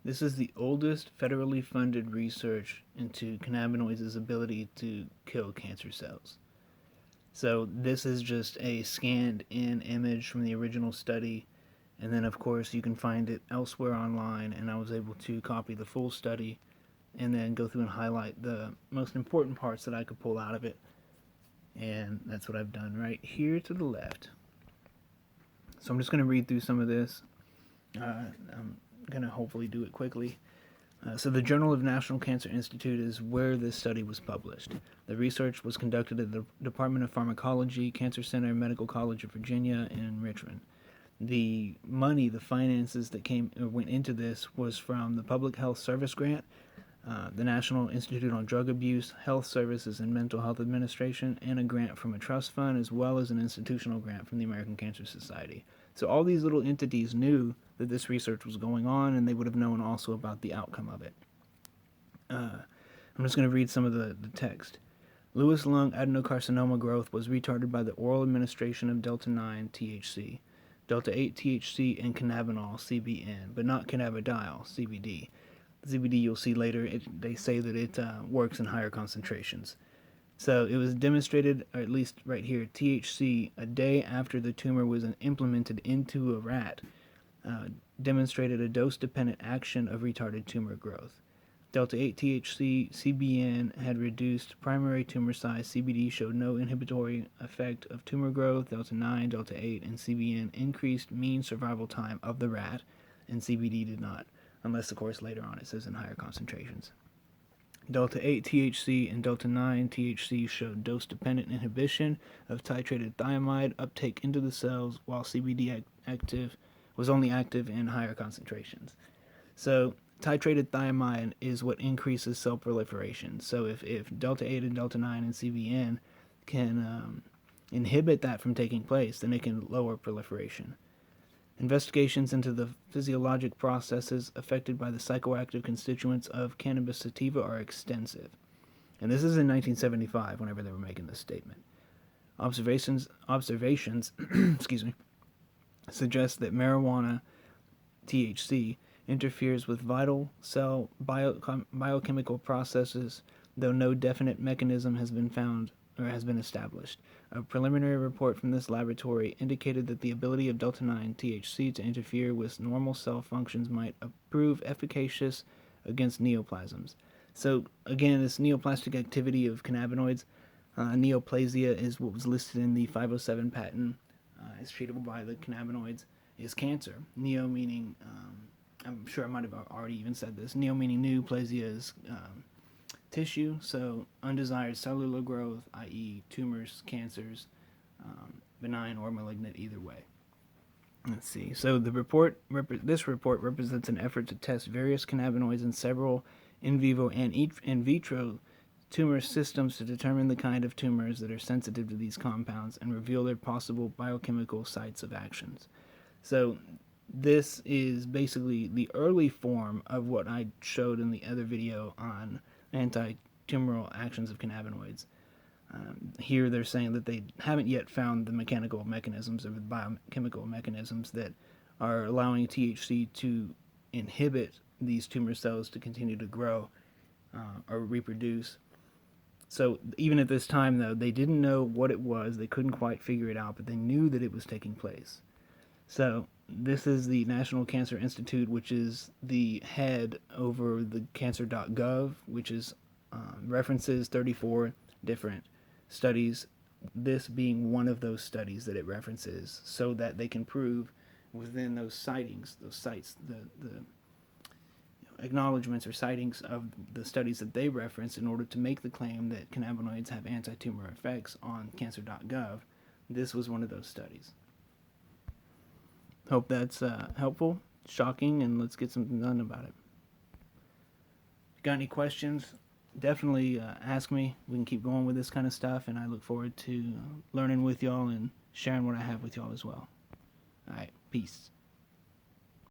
This is the oldest federally funded research into cannabinoids' ability to kill cancer cells. So this is just a scanned in image from the original study, and then of course you can find it elsewhere online, and I was able to copy the full study and then go through and highlight the most important parts that I could pull out of it. And that's what I've done right here to the left. So I'm just going to read through some of this. I'm going to hopefully do it quickly. So the Journal of National Cancer Institute is where this study was published. The research was conducted at the Department of Pharmacology, Cancer Center, Medical College of Virginia in Richmond. The money, the finances that went into this was from the Public Health Service Grant, the National Institute on Drug Abuse, Health Services and Mental Health Administration, and a grant from a trust fund, as well as an institutional grant from the American Cancer Society. So all these little entities knew that this research was going on, and they would have known also about the outcome of it. I'm just going to read some of the text. Lewis lung adenocarcinoma growth was retarded by the oral administration of delta-9 THC, delta-8 THC, and cannabinol CBN, but not cannabidiol CBD. CBD you'll see later, they say that it works in higher concentrations. So it was demonstrated, or at least right here, THC a day after the tumor was implemented into a rat, demonstrated a dose-dependent action of retarded tumor growth. Delta-8 THC, CBN had reduced primary tumor size. CBD showed no inhibitory effect of tumor growth. Delta-9, Delta-8, and CBN increased mean survival time of the rat, and CBD did not, unless, of course, later on it says in higher concentrations. Delta-8 THC and Delta-9 THC showed dose-dependent inhibition of titrated thiamide uptake into the cells, while CBD was only active in higher concentrations. So titrated thiamide is what increases cell proliferation. So if Delta-8 and Delta-9 and CBN can inhibit that from taking place, then it can lower proliferation. Investigations into the physiologic processes affected by the psychoactive constituents of cannabis sativa are extensive. And this is in 1975, whenever they were making this statement. Observations excuse me, suggest that marijuana, THC, interferes with vital cell biochemical processes, though no definite mechanism has been found or has been established. A preliminary report from this laboratory indicated that the ability of delta-9 THC to interfere with normal cell functions might prove efficacious against neoplasms. So again, this neoplastic activity of cannabinoids, neoplasia is what was listed in the 507 patent. Is treatable by the cannabinoids is cancer. Neo meaning, I'm sure I might have already even said this. Neo meaning new, plasia is tissue, so undesired cellular growth, i.e. tumors, cancers, benign or malignant, either way. Let's see. So this report represents an effort to test various cannabinoids in several in vivo and in vitro tumor systems to determine the kind of tumors that are sensitive to these compounds and reveal their possible biochemical sites of actions. So this is basically the early form of what I showed in the other video on anti-tumoral actions of cannabinoids. Here they're saying that they haven't yet found the mechanical mechanisms or the biochemical mechanisms that are allowing THC to inhibit these tumor cells to continue to grow or reproduce. So even at this time, though, they didn't know what it was. They couldn't quite figure it out, but they knew that it was taking place. So this is the National Cancer Institute, which is the head over the cancer.gov, which is references 34 different studies, this being one of those studies that it references, so that they can prove within those sightings, those sites, the acknowledgments or sightings of the studies that they reference in order to make the claim that cannabinoids have anti-tumor effects on cancer.gov. This was one of those studies. Hope that's helpful, shocking, and let's get something done about it. Got any questions? Definitely ask me. We can keep going with this kind of stuff, and I look forward to learning with y'all and sharing what I have with y'all as well. All right, peace.